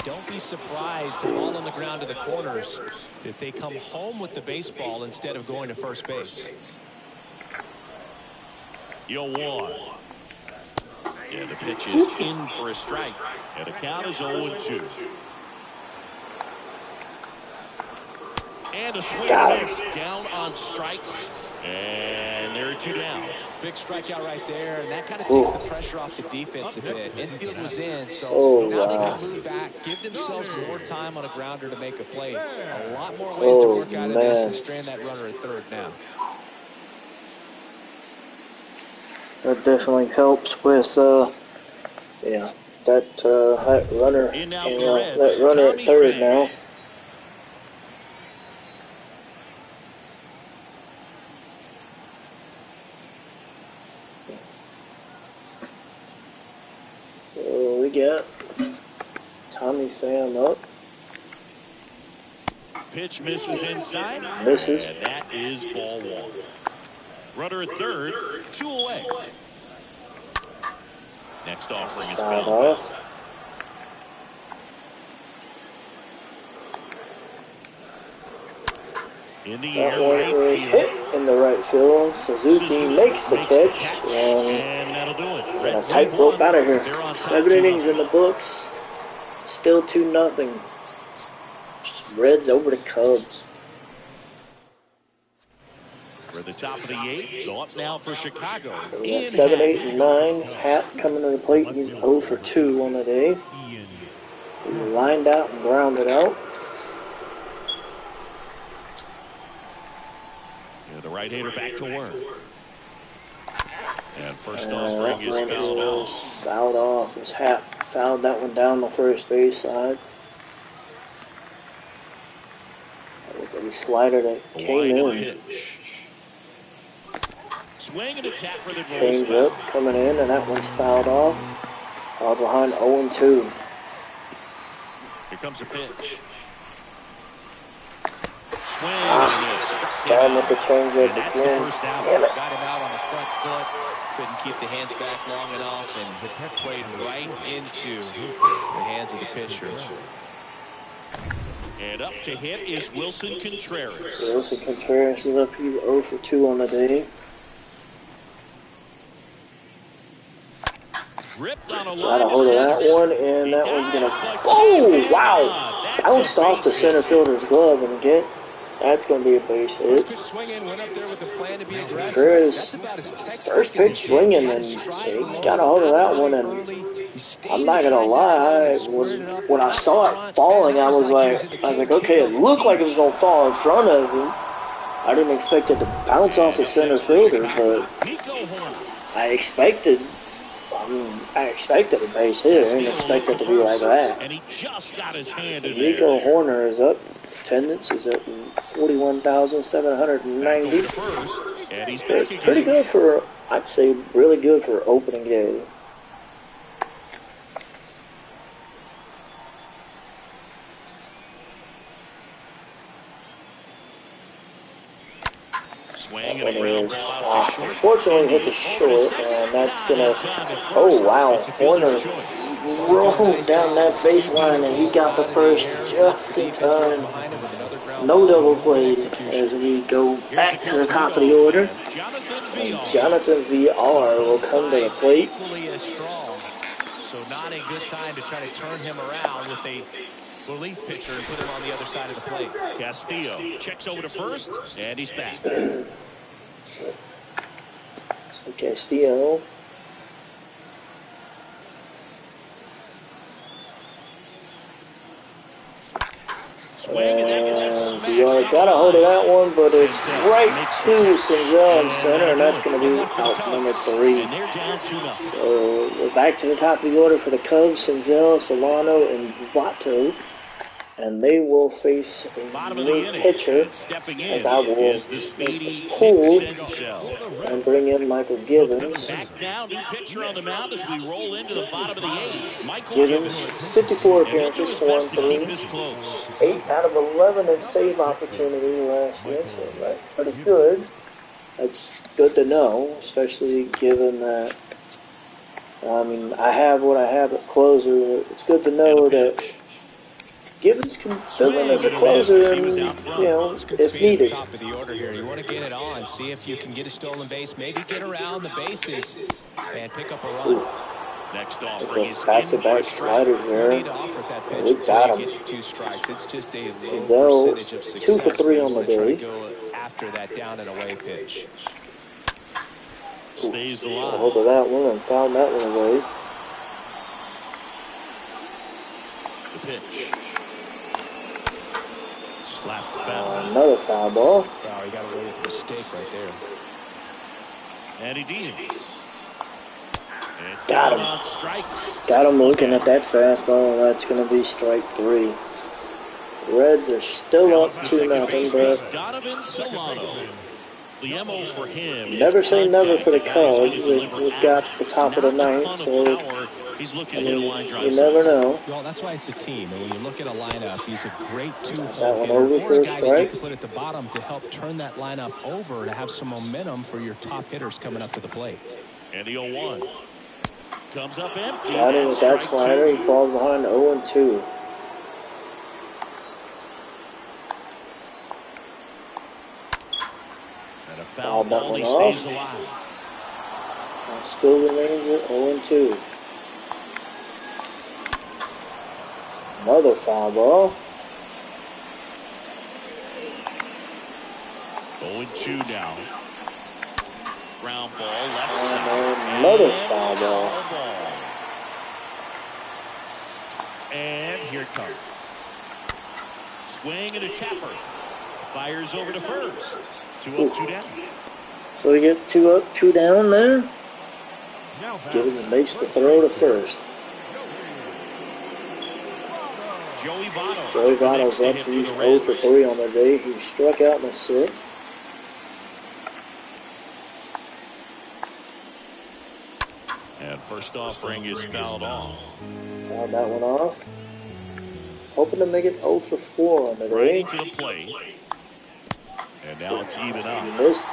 Don't be surprised to ball on the ground to the corners that they come home with the baseball instead of going to first base. 0-1. Yeah, the pitch is in for a strike. And the count is 0-2. And a swing and miss down on strikes. And there are 2 down. Big strikeout right there, and that kind of takes the pressure off the defense a bit. Infield was in, so now they can move back, give themselves more time on a grounder to make a play. A lot more ways to work out of this and strand that runner at third now. That definitely helps with, that runner at third now. So we got Tommy Pham up. Pitch misses inside. Misses. And that is ball 1. Runner at third, 2 away. Next offering is fouled off. In the that air, one is hit in the right field. Suzuki makes the catch, and that'll do it. And a tightrope out of here. 7 innings in the books. Still 2-0. Reds over the Cubs. We're the top of the 8th, so up now for Chicago. We got 7, 8, and 9. Happ coming to the plate. He's 0 for 2 on the day. He lined out and grounded out. Yeah, the right-hander back to work. And first offering is fouled off. Fouled off as Happ fouled that one down the first base side. That was a slider that came in. Swing and a tap for the Change up coming in, and that one's fouled off. Fouled behind 0-2. Here comes a pitch. Swing down with the change up again. Damn it. Got him out on the front foot. Couldn't keep the hands back long enough, and it played right into the hands of the pitcher. And up to hit is Wilson Contreras. Wilson Contreras is up. He's 0 for 2 on the day. Got a hold of that one, and that one's gonna. Oh wow! Bounced off the center fielder's glove, and again, that's gonna be a base hit. Contreras, first pitch swinging, and he got a hold of that one, and I'm not gonna lie, when I saw it falling, I was like, okay, it looked like it was gonna fall in front of him. I didn't expect it to bounce off the center fielder, but I expected a base hit. I didn't expect it to be like that. And he just got his hand in Nico Horner is up. Attendance is at 41,790. And he's pretty good for, I'd say, really good for opening day. Unfortunately, hit the short, and that's gonna. Oh wow, Horner rolled down that baseline, and he got the first just in time. No double play as we go back to the top of the order. And Jonathan VR will come to the plate. So not a good time to try to turn him around with a relief pitcher and put him on the other side of the plate. Castillo checks over to first, and he's back. So Castillo. And VR got a hold of that one, but it's right to Senzel in center, and that's going to be out number 3. So we're back to the top of the order for the Cubs. Senzel, Solano, and Vato. and they will face a new pitcher, as I will make the pull and bring in Michael Gibbons. Back now, new pitcher on the mound as we roll into the bottom of the 8th. Michael Gibbons, 54 appearances, 4-3, 8 out of 11 in save opportunity last year, so that's pretty good. That's good to know, especially given that, I mean, I have what I have at closer. It's good to know that Gibbons can fill in as a closer, and, you know, if needed. Top of the order here. You want to get it on, see if you can get a stolen base, maybe get around the bases and pick up a run. Ooh. Next offering is back-to-back sliders there. No need to offer that pitch We got until you him. get to 2 strikes. It's just a low percentage of success. 2 for 3 on the day. Go after that down and away pitch. Stays alive. Got a hold of that one and found that one away. The pitch. Slapped foul. Another foul ball. Wow, he got away with a mistake right there. And he did. Got him. Got him looking at that fastball. That's going to be strike 3. Reds are still up 2-0, but Donovan Solano. The MO for him. Never say never for the Cubs. We've got the top of the 9th, so he's looking to hit a line drive. You never know. Well, that's why it's a team. And when you look at a lineup, he's a great 2-hole that one hitter, over or for a a guy that you strike. can put at the bottom to help turn that lineup over to have some momentum for your top hitters coming up to the plate. And the 0-1 comes up empty. Got him with that slider. He falls behind 0-2. And a foul that ball, one he off. stays alive. Still remains at 0-2. Another foul ball. 0-2 now. Ground ball, left And side. another foul ball. And here it comes. Swing and a chopper. Fires over to first. 2 up, 2 down. So we get 2 up, 2 down there. Gibbons makes the throw to first. Joey Votto. Joey Votto's up. He's 0 for 3 on the day. He struck out in the 6th. And first offering is fouled off. Fouled that one off. Hoping to make it 0 for 4 on the day. Right into the plate. And now it's even up. He missed.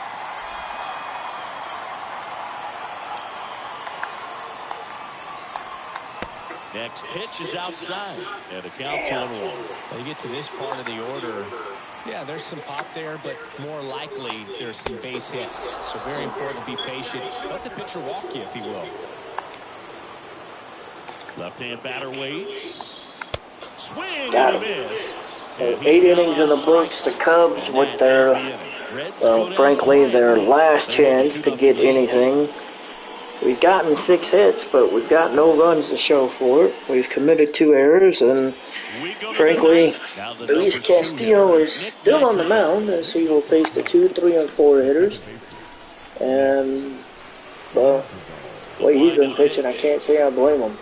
Next pitch is outside. And the count 2-1. When you get to this part of the order, yeah, there's some pop there, but more likely there's some base hits. So very important to be patient. Let the pitcher walk you, if he will. Left-hand batter waits. Swing Got and a him. miss. So 8 innings in the books. The Cubs with their, well, frankly, their last chance to get anything. We've gotten 6 hits, but we've got no runs to show for it. We've committed 2 errors, and frankly, Luis Castillo is still on the mound as he will face the 2, 3, and 4 hitters. And, well, the way he's been pitching, I can't say I blame him.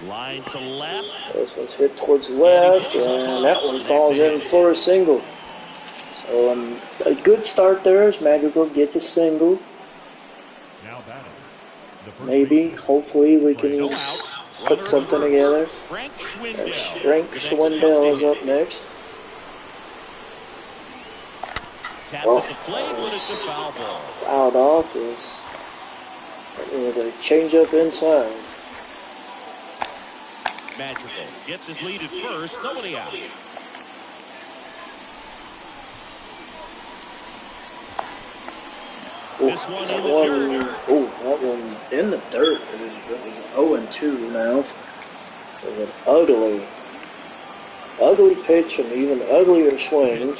Line to left. This one's hit towards the left, and that one falls in for a single. So a good start there as Madrigal gets a single. Maybe, hopefully, we can put something together. And Frank Schwindel is up next. Well, fouled off. It was a changeup inside. Madrigal gets his lead at first. Nobody out. This one in the dirt. Oh, that one's in the dirt. It was 0-2 now. It was an ugly pitch and even uglier swing.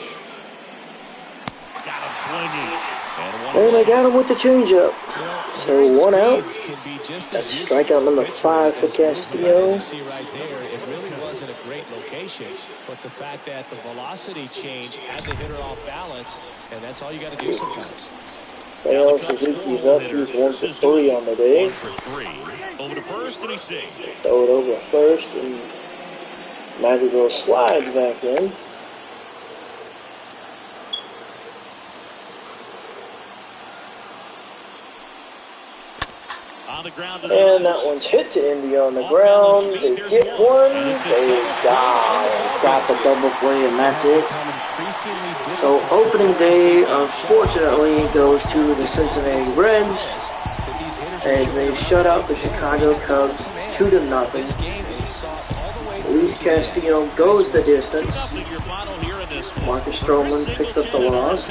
Got him swinging. And they got him with the changeup. So 1 out. That's strikeout number 5 for Castillo. You see right there, it really wasn't a great location, but the fact that the velocity change had the hitter off balance, and that's all you got to do sometimes. Seiya Suzuki's up. He's 1 for 3 on the day. 1 for 3. Over to first, and he's safe. Throw it over to first, and Madrigal slides back in. And that one's hit to India on the ground. They get one. They got the double play, and that's it. So opening day, unfortunately, goes to the Cincinnati Reds as they shut out the Chicago Cubs 2-0. Luis Castillo goes the distance. Marcus Stroman picks up the loss.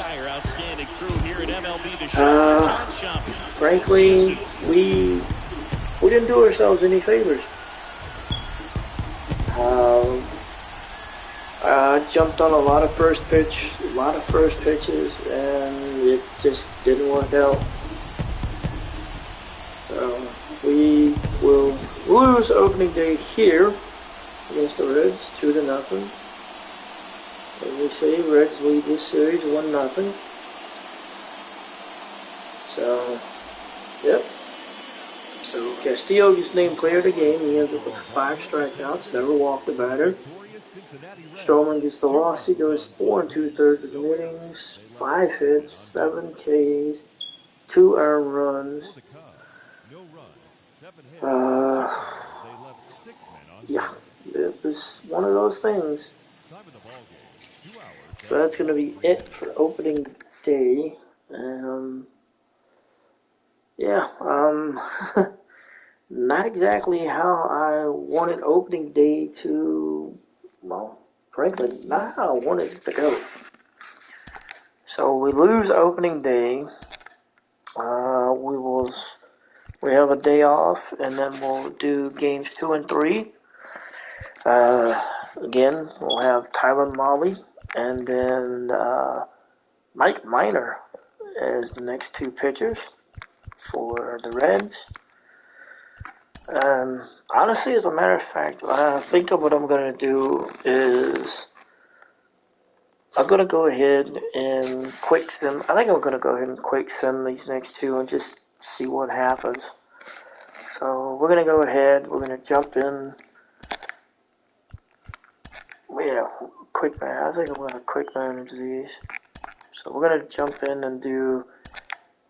Frankly, we didn't do ourselves any favors. I jumped on a lot of first pitches, and it just didn't work out. So we will lose opening day here against the Reds, 2-0. As we say, Reds lead this series 1-0. So, yep. So Castillo gets named player of the game. He ends up with 5 strikeouts, never walked a batter. Stroman gets the loss. He goes 4 2/3 of the innings, 5 hits, 7 Ks, 2 earned runs. Yeah, it was one of those things. So that's going to be it for opening day. Not exactly how I wanted opening day to, well, frankly, not how I wanted it to go. So we lose opening day. We have a day off, and then we'll do games 2 and 3. Again, we'll have Tyler Mahle and then Mike Minor as the next 2 pitchers for the Reds. Honestly, as a matter of fact, I think what I'm going to do is I'm going to go ahead and quick sim. I think I'm going to go ahead and quick sim these next 2 and just see what happens. So we're going to go ahead. We're going to jump in. Yeah, quick man. I think I'm going to quick manage these. So we're going to jump in and do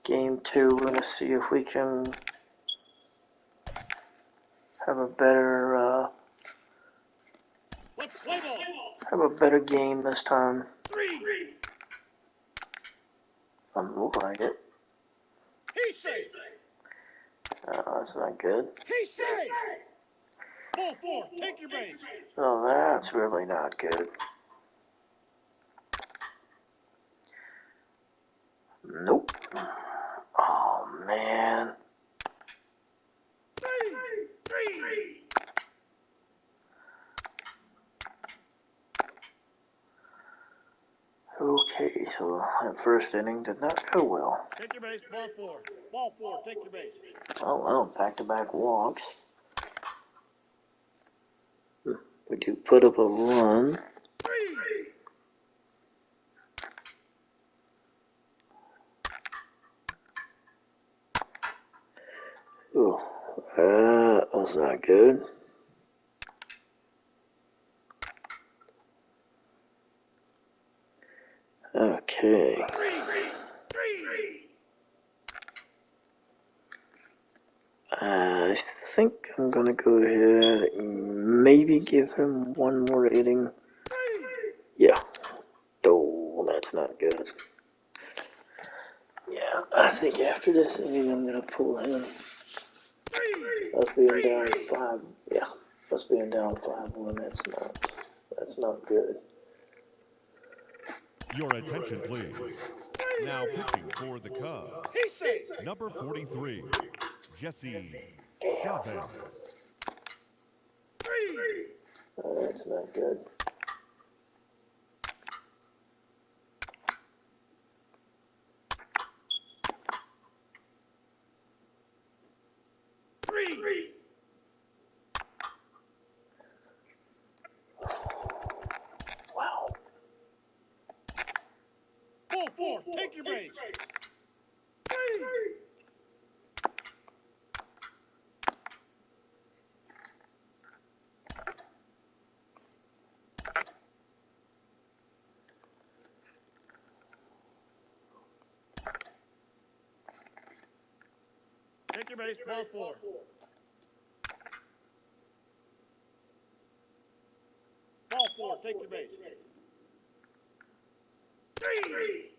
game 2. We're going to see if we can have a better game this time. Doesn't look like it. That's not good. Ball 4, take your base. Oh, that's really not good. Nope. Oh, man. Okay, so that first inning did not go well. Take your base, ball 4. Ball 4, take your base. Oh, well, back-to-back walks. We do put up a run. Oh, that was not good. Okay. I think I'm gonna go ahead and maybe give him one more inning. Yeah. Oh, that's not good. Yeah, I think after this inning I'm gonna pull him. Us being down 5. Yeah, us being down 5-1. That's not good. Your attention, please. Now pitching for the Cubs, number 43, Jesse Chavez. Oh, that's not good. Wow. Ball 4, take your base. Take your base, ball 4. Ball 4, take your base. 3.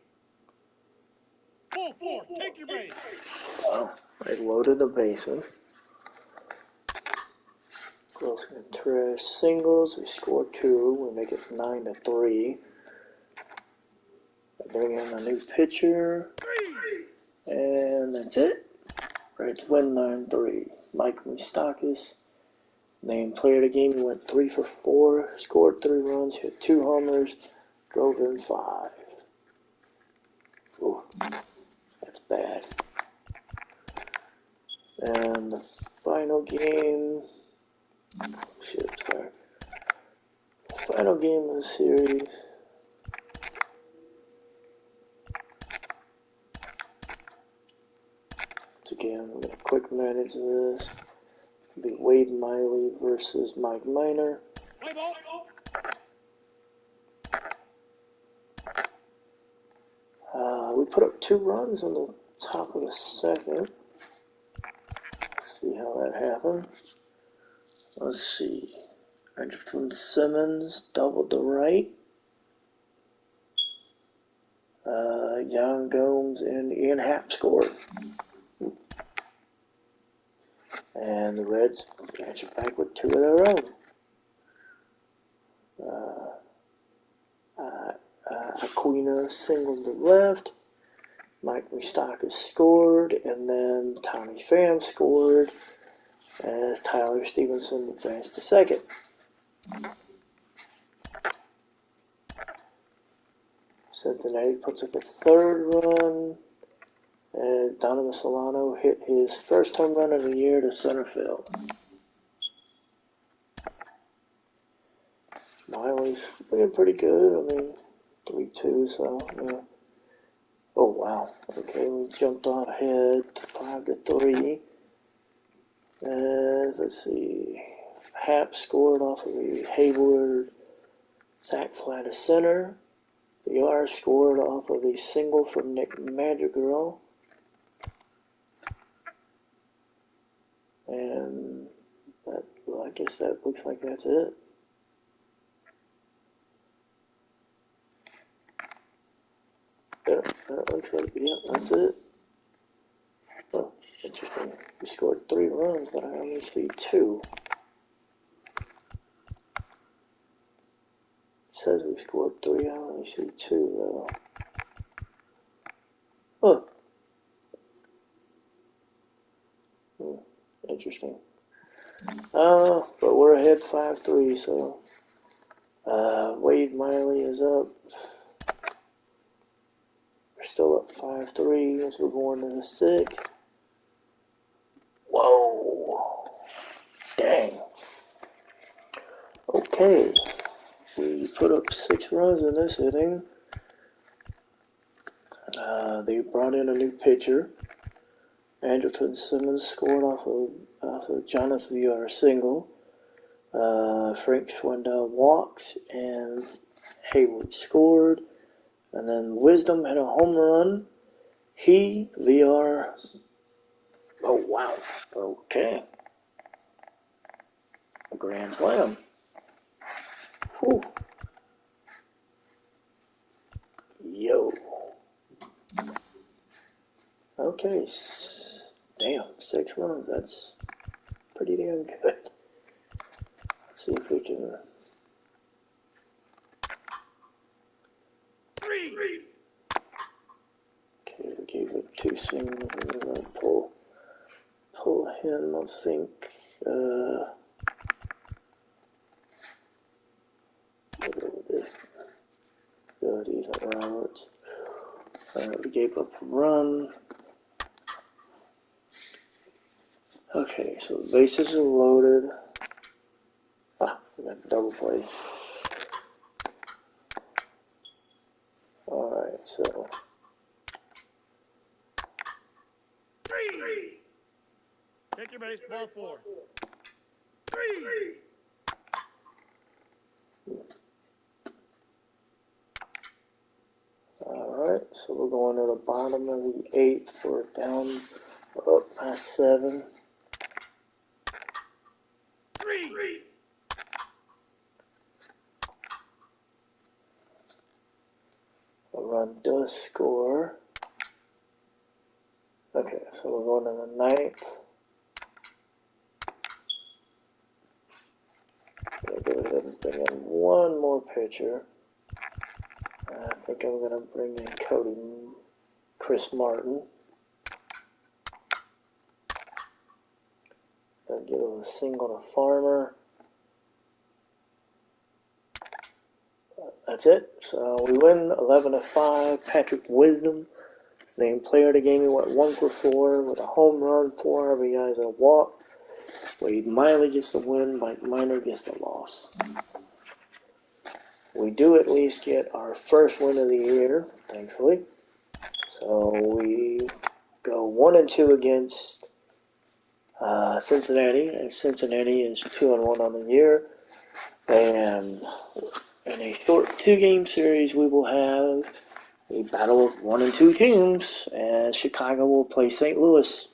Ball 4, take your base. Well, I loaded the bases. Girls gonna trash singles. We score 2. We make it 9-3. I bring in a new pitcher, and that's it. Reds win 9-3. Mike Moustakas, named player of the game. He went 3 for 4, scored 3 runs, hit 2 homers, drove in 5. Ooh, that's bad. And the final game. Final game of the series. Once again, we're going to quick manage this. It's going to be Wade Miley versus Mike Minor. We put up 2 runs on the top of the second. Let's see how that happened. Let's see. Andrew Simmons doubled to right. Jan Gomes and Ian Happ scored. And the Reds answered back with 2 of their own. Aquina singled to left. Mike Moustakas scored, and then Tommy Pham scored as Tyler Stevenson advanced to second. Cincinnati puts up a 3rd run as Donovan Solano hit his first home run of the year to center field. Miley's looking pretty good. I mean, 3-2, so, yeah. Oh, wow. Okay, we jumped on ahead 5-3. As, let's see, Happ scored off of the Hayward sac fly to center. VR scored off of a single from Nick Madrigal. And that, well, I guess that looks like that's it. Yeah, that looks like, yeah, that's it. Oh, interesting. We scored 3 runs, but I only see 2. It says we scored 3, I only see 2, though. Huh. Interesting. But we're ahead 5-3, so Wade Miley is up. We're still up 5-3 as we're going to the 6th. Whoa! Dang. Okay. We put up 6 runs in this inning. They brought in a new pitcher. Andrew Simmons scored off of Jonathan VR single. Frank Schwindel walked, and Hayward scored. And then Wisdom had a home run. He, VR. Oh, wow. Okay. A grand slam. Whew. Yo. Okay. Damn, 6 runs. That's pretty damn good. Let's see if we can. 3. Okay, we gave it 2 singles. We're going to pull him, I think. We'll go with this. Good, Ethan Roberts. We gave up a run. Okay, so the bases are loaded. We got a double play. Alright, so. 3. Take your base, ball 4. 3. Alright, so we're going to the bottom of the 8th. We're down Up by 7. 3. A run does score. Okay, so we're going to the 9th. I'm going to go ahead and bring in one more pitcher. I think I'm going to bring in Chris Martin. Does give him a single to Farmer. That's it. So we win 11-5. Patrick Wisdom is named player of the game. He went 1 for 4 with a home run, 4 RBIs, and a walk. Wade Miley gets the win. Mike Minor gets the loss. We do at least get our first win of the year, thankfully. So we go 1-2 against Cincinnati, and Cincinnati is 2-1 on the year. And in a short 2-game series, we will have a battle of 1 and 2 teams, as Chicago will play St. Louis.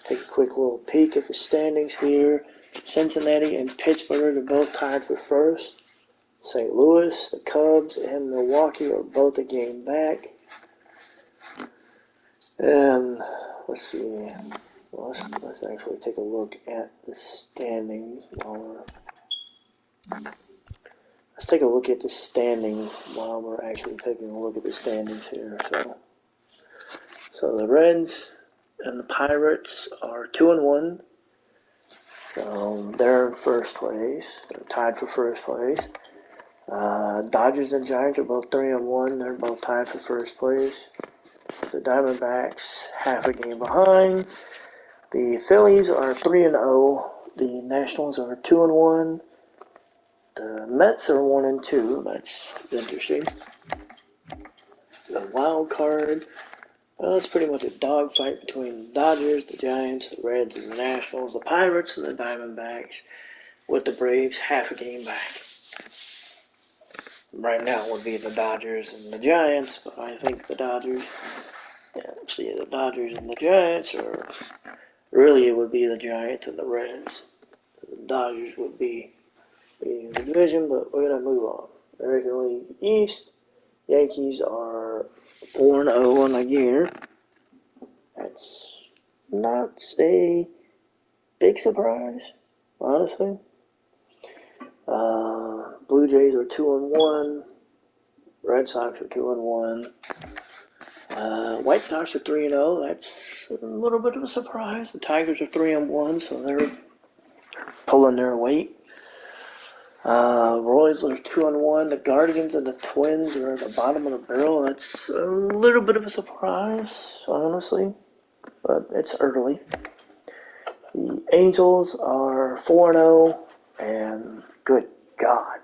Take a quick little peek at the standings here. Cincinnati and Pittsburgh are both tied for first. St. Louis, the Cubs, and Milwaukee are both a game back. And let's see. Well, let's actually take a look at the standings Let's take a look at the standings while we're actually taking a look at the standings here. So the Reds and the Pirates are 2-1. So they're in first place. They're tied for first place. Dodgers and Giants are both 3-1. They're both tied for first place. The Diamondbacks half a game behind. The Phillies are 3-0. The Nationals are 2-1. The Mets are 1-2. That's interesting. The wild card. Well, it's pretty much a dogfight between the Dodgers, the Giants, the Reds, and the Nationals, the Pirates, and the Diamondbacks, with the Braves half a game back. Right now it would be the Dodgers and the Giants, but I think the Dodgers and the Giants, or really it would be the Giants and the Reds. The Dodgers would be in the division, but we're going to move on. American League East, Yankees are 4-0 on the year. That's not a big surprise, honestly. Blue Jays are 2-1. Red Sox are 2-1. White Sox are 3-0. That's a little bit of a surprise. The Tigers are 3-1, so they're pulling their weight. Royals are 2-1. The Guardians and the Twins are at the bottom of the barrel. That's a little bit of a surprise, honestly, but it's early. The Angels are 4-0, and good God.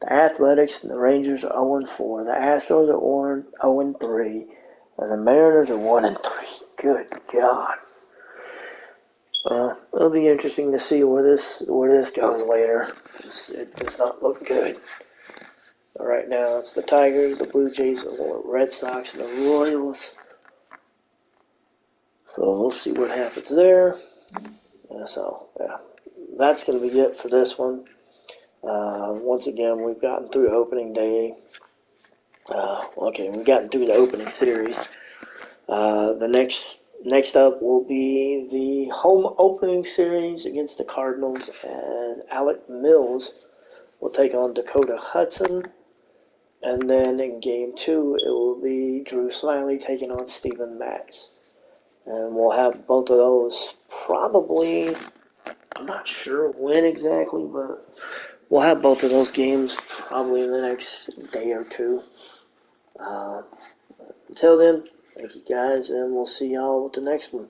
The Athletics and the Rangers are 0-4. The Astros are 0-3. And the Mariners are 1-3. Good God. It'll be interesting to see where this goes later. It does not look good. But right now, it's the Tigers, the Blue Jays, the Red Sox, and the Royals. So we'll see what happens there. That's going to be it for this one. Once again, we've gotten through opening day. We've gotten through the opening series. The next up will be the home opening series against the Cardinals, and Alec Mills will take on Dakota Hudson. And then in Game 2, it will be Drew Smiley taking on Steven Matz. And we'll have both of those probably, I'm not sure when exactly, but we'll have both of those games probably in the next day or two. Until then, thank you guys, and we'll see y'all with the next one.